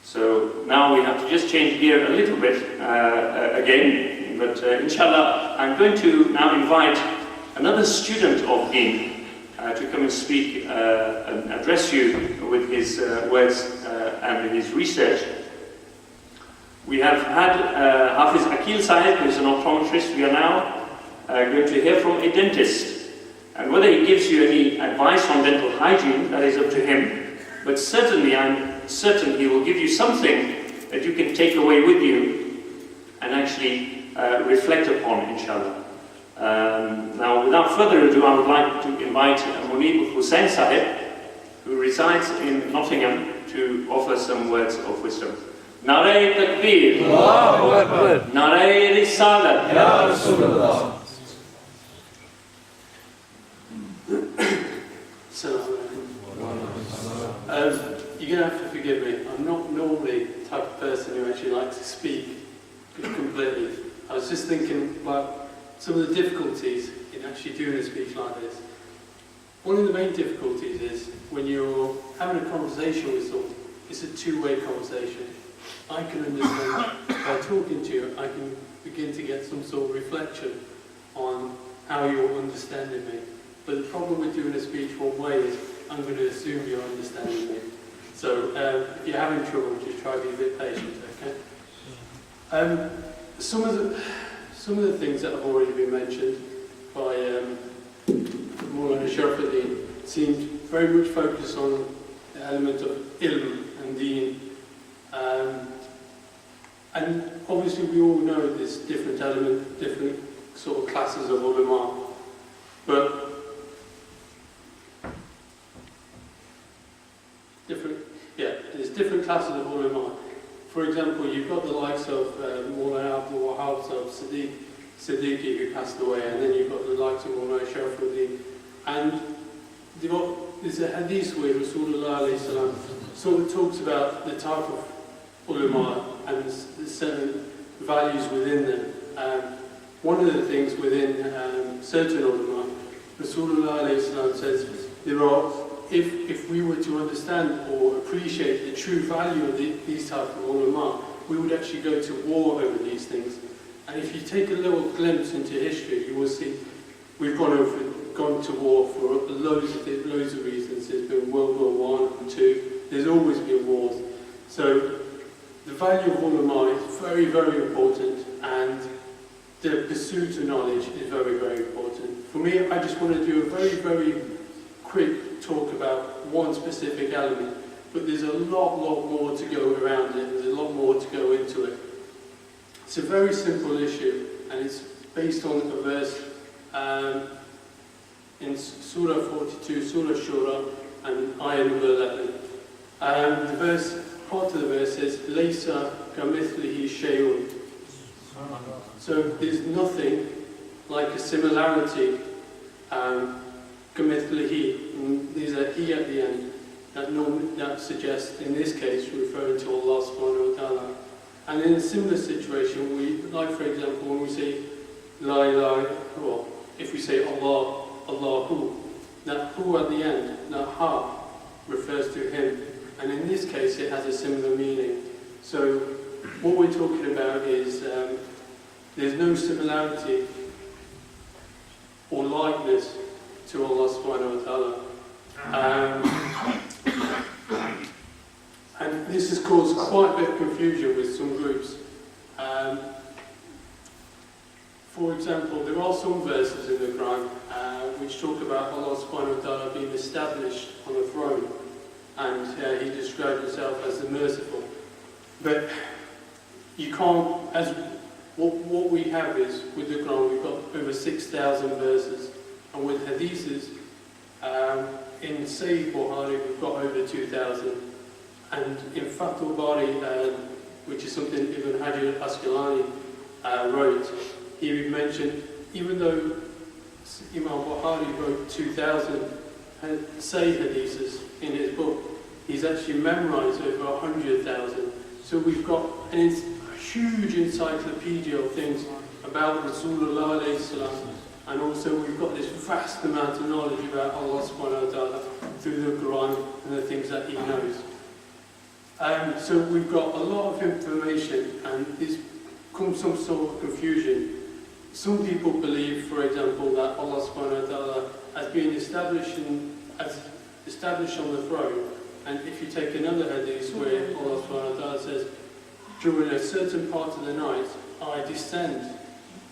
So now we have to just change gear a little bit again, but inshallah, I'm going to now invite another student of Deen to come and speak and address you with his words and his research. We have had Hafiz Akil Sahib, who is an optometrist. We are now going to hear from a dentist. And whether he gives you any advice on dental hygiene, that is up to him. But certainly, I'm certain he will give you something that you can take away with you and actually reflect upon, inshallah. Now, without further ado, I would like to invite Munib Hussain Sahib, who resides in Nottingham, to offer some words of wisdom. Nare Takbir, Allahu Akbar, Nare Risalat, Ya Rasulullah. You're going to have to forgive me. I'm not normally the type of person who actually likes to speak completely. I was just thinking about some of the difficulties in actually doing a speech like this. One of the main difficulties is when you're having a conversation with someone, it's a two-way conversation. I can understand, by talking to you, I can begin to get some sort of reflection on how you're understanding me. But the problem with doing a speech one way is I'm going to assume you're understanding me. So if you're having trouble, just try to be a bit patient, okay? Some of the things that have already been mentioned by Maulana Sharafuddin seemed very much focused on the element of ilm and deen. And obviously we all know there's different elements, different sort of classes of ulama. But there's different classes of ulama. For example, you've got the likes of Maulana Abdul Wahab of Siddiqui, who passed away, and then you've got the likes of Maulana Sharafuddin. And there's a hadith where Rasulullah sort of talks about the type of ulama and the certain values within them. One of the things within certain ulama, Rasulullah says, if we were to understand or appreciate the true value of these type of ulama, we would actually go to war over these things. And if you take a little glimpse into history, you will see we've gone to war for loads of reasons. There's been World War I and II. There's always been wars. So the value of ulama is very, very important, and the pursuit of knowledge is very, very important. For me, I just want to do a very, very quick talk about one specific element, but there's a lot more to go around it. There's a lot more to go into it. It's a very simple issue, and it's based on a verse in Surah 42, Surah Shura, and ayah number 11. The verse, part of the verse says, "Laysa kamithlihi shay'un." So there's nothing like a similarity. Kamithlihi, there's a he at the end that suggests, in this case, referring to Allah subhanahu wa ta'ala. And in a similar situation, like for example, when we say La ilaha, or if we say Allah, Allahu, that hu at the end, that ha, refers to him. And in this case, it has a similar meaning. So what we're talking about is there's no similarity or likeness to Allah subhanahu wa ta'ala. And this has caused quite a bit of confusion with some groups. For example, there are some verses in the Quran which talk about Allah subhanahu wa ta'ala being established on the throne, and he described himself as the merciful. But you can't, as what we have is, with the Quran, we've got over 6,000 verses, and with hadiths, in Sahih Bukhari, we've got over 2,000. And in Fathul Bari, which is something Ibn Hajar al-Asqalani wrote, he mentioned, even though Imam Bukhari wrote 2,000 Sahih hadiths in his book, he's actually memorized over 100,000. So we've got a huge encyclopedia of things about Rasulullah alayhi salam, and also we've got this vast amount of knowledge about Allah subhanahu wa ta'ala through the Quran and the things that he knows. So we've got a lot of information, and there's come some sort of confusion. Some people believe, for example, that Allah subhanahu wa ta'ala has been established on the throne, and if you take another hadith where Allah subhanahu wa ta'ala says, during a certain part of the night, I descend,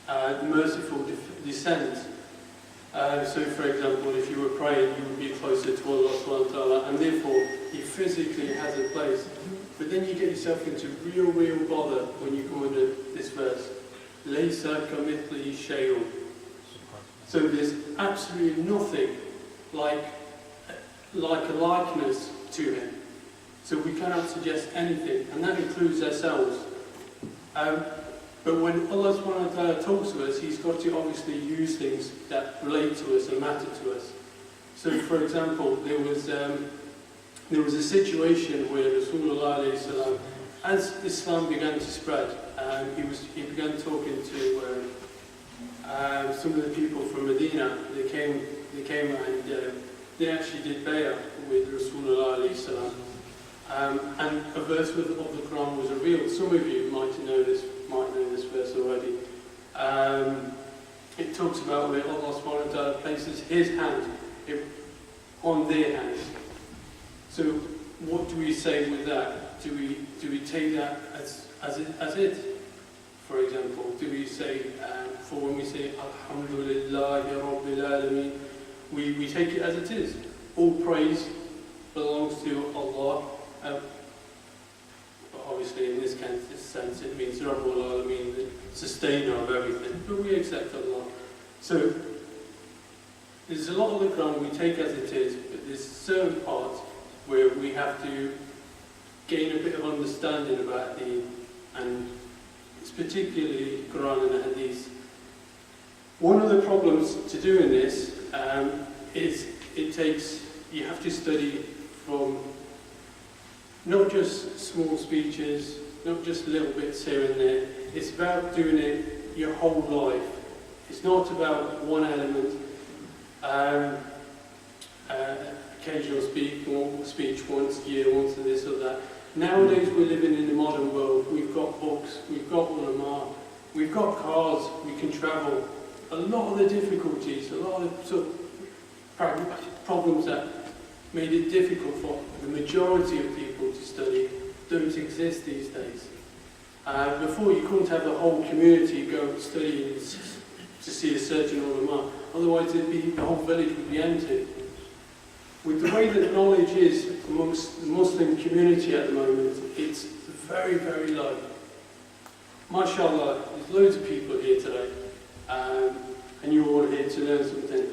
merciful descent. So for example, if you were praying, you would be closer to Allah subhanahu wa ta'ala, and therefore He physically has a place. But then you get yourself into real bother when you come under this verse. Laysa kamithlihi shay'un. So there's absolutely nothing like a likeness to Him. So we cannot suggest anything, and that includes ourselves. But when Allah subhanahu wa ta'ala talks to us, He's got to obviously use things that relate to us and matter to us. So for example, there was a situation where Rasulullah alayhi salam, as Islam began to spread, he began talking to some of the people from Medina. They came and they actually did bay'ah with Rasulullah alayhi salam. And a verse of the Quran was revealed. Some of you might know this verse already. It talks about where Allah subhanahu wa ta'ala places His hand on their hands. So what do we say with that? Do we take that as it? For example, do we say, for when we say Alhamdulillahi Rabbil Alameen, we take it as it is. All praise belongs to Allah. But obviously in this sense it means Rabbul Alameen, the sustainer of everything. But we accept Allah. So there's a lot of the Quran we take as it is, but there's certain parts where we have to gain a bit of understanding about Deen, and it's particularly Quran and Hadith. One of the problems to doing this is you have to study from not just small speeches, not just little bits here and there. It's about doing it your whole life. It's not about one element. Occasional speech once a year, once this or that. Nowadays we're living in the modern world. We've got books, we've got ulama, we've got cars, we can travel. A lot of the difficulties, a lot of the sort of problems that made it difficult for the majority of people to study don't exist these days. Before, you couldn't have the whole community go study to see a certain ulama. Otherwise, the whole village would be empty. With the way that knowledge is amongst the Muslim community at the moment, it's very low. MashaAllah, there's loads of people here today, and you're all here to learn something.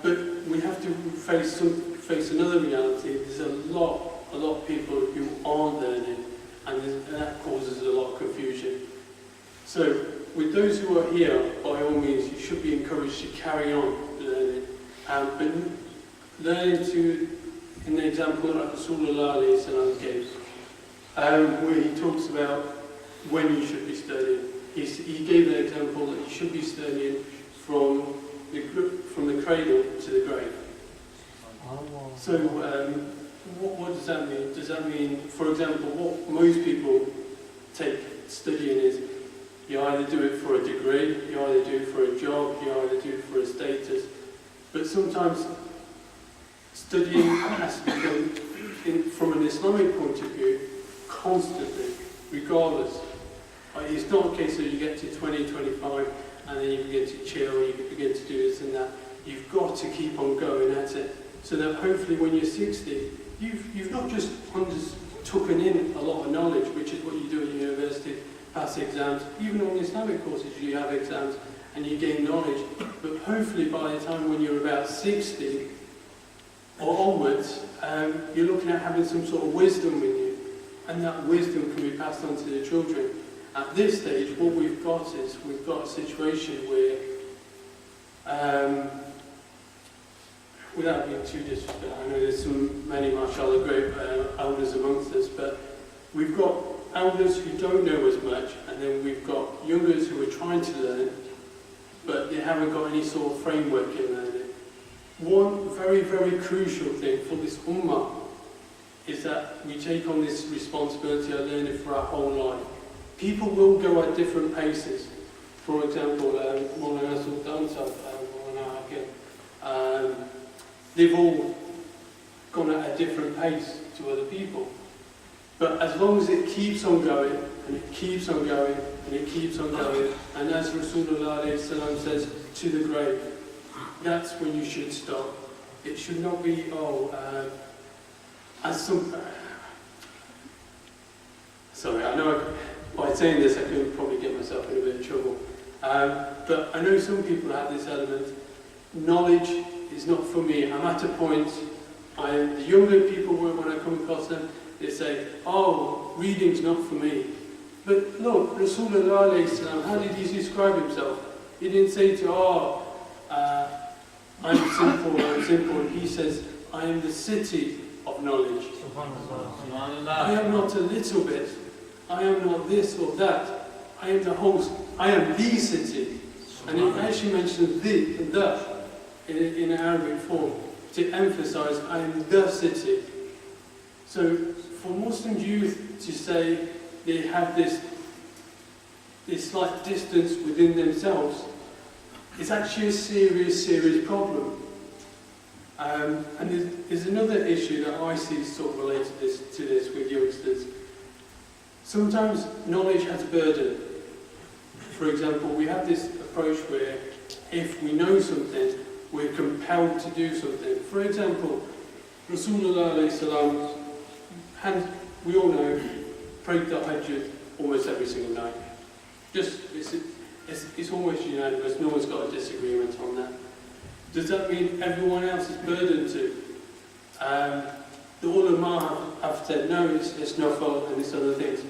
But we have to face another reality. There's a lot of people who aren't learning, and that causes a lot of confusion. So, with those who are here, by all means, you should be encouraged to carry on learning. But learning in the example that Rasulullah alayhi salam gave, where he talks about when you should be studying. He gave the example that you should be studying from the cradle to the grave. So, what does that mean? Does that mean, for example, what most people take studying is, you either do it for a degree, you either do it for a job, you either do it for a status. But sometimes studying has to be done from an Islamic point of view, constantly, regardless. It's not a case that you get to 20, 25, and then you begin to chill, you begin to do this and that. You've got to keep on going at it, so that hopefully when you're 60, you've not just taken in a lot of knowledge, which is what you do at university, pass exams. Even on Islamic courses you have exams and you gain knowledge, but hopefully by the time when you're about 60 or onwards, you're looking at having some sort of wisdom with you, and that wisdom can be passed on to the children. At this stage, what we've got is we've got a situation where, without being too disrespectful, I know there's many mashallah great elders amongst us, but we've got elders who don't know as much, and then we've got youngers who are trying to learn, but they haven't got any sort of framework in learning. One very crucial thing for this ummah is that we take on this responsibility of learning for our whole life. People will go at different paces. For example, Maulana Sultan Sahib, Maulana Akil, they've all gone at a different pace to other people. But as long as it keeps on going, and it keeps on going, and it keeps on going, and as Rasulullah ﷺ says, to the grave, that's when you should stop. It should not be, sorry, I know by saying this I could probably get myself in a bit of trouble. But I know some people have this element. Knowledge is not for me. I'm at a point, the younger people, when I come across them, they say, oh, reading's not for me. But look, Rasulullah ﷺ, how did he describe himself? He didn't say to, I'm simple. He says, I am the city of knowledge. I am not a little bit. I am not this or that. I am the whole, I am the city. And it actually mentions the and the in Arabic form to emphasize I am the city. So for Muslim youth to say they have this slight distance within themselves, it's actually a serious problem. And there's another issue that I see sort of related to this with youngsters. Sometimes knowledge has burden. For example, we have this approach where if we know something, we're compelled to do something. For example, Rasulullah ﷺ, and we all know, prayed the Hajj almost every single night. It's almost unanimous, no one's got a disagreement on that. Does that mean everyone else is burdened to? The ulama have said no, it's nafil and it's other things.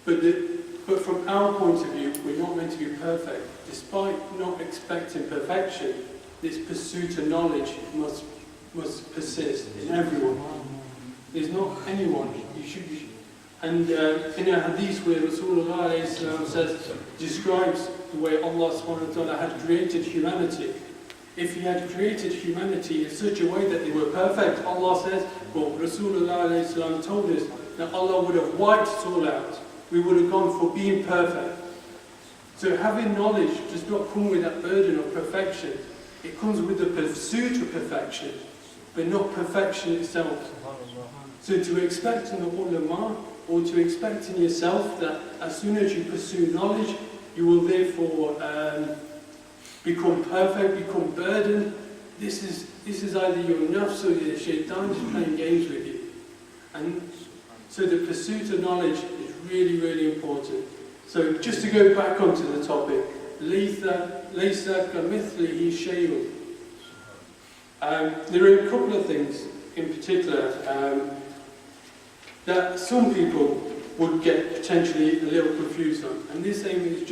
But from our point of view, we're not meant to be perfect. Despite not expecting perfection, this pursuit of knowledge must persist in everyone. There's not anyone. You should be. And in a hadith where Rasulullah describes the way Allah subhanahu wa ta'ala had created humanity. If He had created humanity in such a way that they were perfect, Allah says, well, Rasulullah told us that Allah would have wiped it all out. We would have gone for being perfect. So having knowledge does not come with that burden of perfection. It comes with the pursuit of perfection, but not perfection itself. So to expect in the ulama, or to expect in yourself that as soon as you pursue knowledge, you will therefore become perfect, become burdened. This is either your nafs or your shaitan is playing games with you. And so the pursuit of knowledge is really important. So just to go back onto the topic, لَيْسَ كَمِثْلِهِ شَيْءٌ. There are a couple of things in particular that some people would get potentially a little confused on. And this aim is just